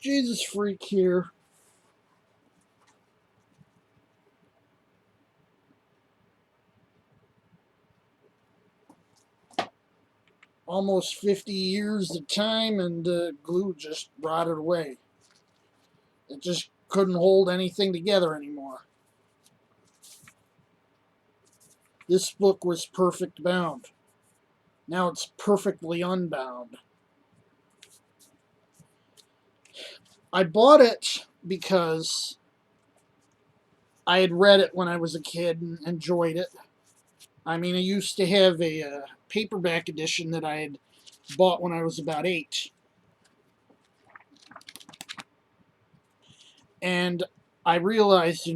Jesus freak here. Almost 50 years of time, and glue just rotted away. It just couldn't hold anything together anymore. This book was perfect bound. Now it's perfectly unbound. I bought it because I had read it when I was a kid and enjoyed it. I mean, I used to have a paperback edition that I had bought when I was about 8. And I realized,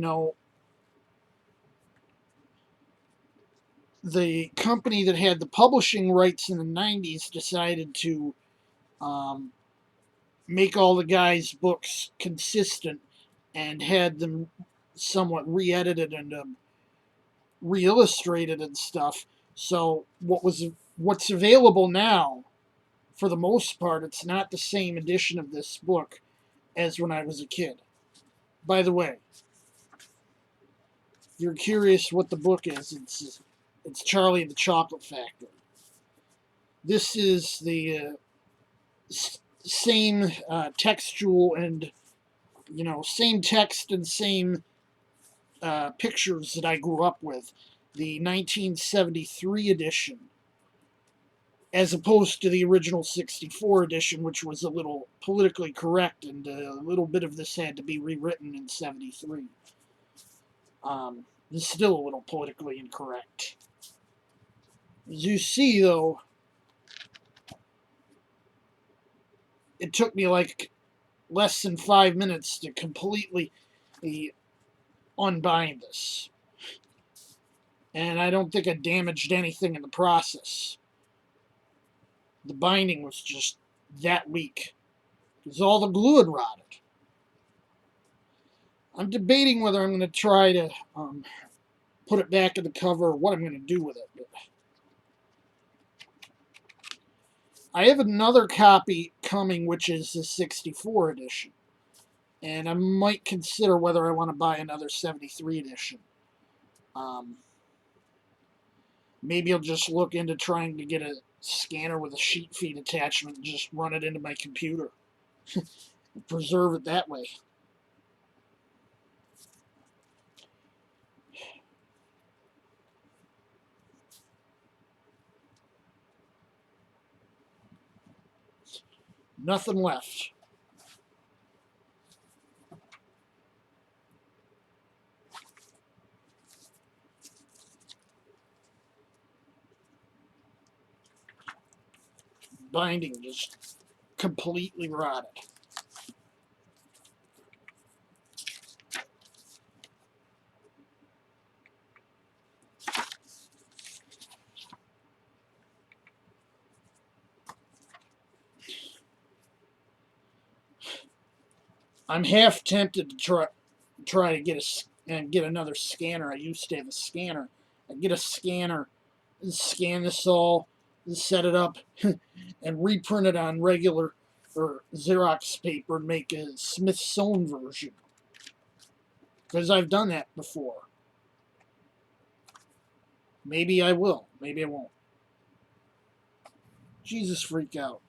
the company that had the publishing rights in the 90s decided to um, make all the guys' books consistent and had them somewhat re-edited and re-illustrated and stuff. So what's available now, for the most part, it's not the same edition of this book as when I was a kid. By the way, if you're curious what the book is, it's Charlie and the Chocolate Factory. This is the same textual and same text and same pictures that I grew up with. The 1973 edition, as opposed to the original 64 edition, which was a little politically correct, and a little bit of this had to be rewritten in 73. It's still a little politically incorrect. As you see, though, it took me like less than 5 minutes to completely unbind this. And I don't think I damaged anything in the process. The binding was just that weak, because all the glue had rotted. I'm debating whether I'm going to try to put it back in the cover or what I'm going to do with it. But I have another copy coming, which is the 64 edition. And I might consider whether I want to buy another 73 edition. Maybe I'll just look into trying to get a scanner with a sheet feed attachment and just run it into my computer. Preserve it that way. Nothing left. Binding just completely rotted. I'm half tempted to try to get another scanner. I used to have a scanner. I get a scanner, scan this all, set it up, and reprint it on regular or Xerox paper and make a Smith sewn version. Because I've done that before. Maybe I will. Maybe I won't. Jesus freak out.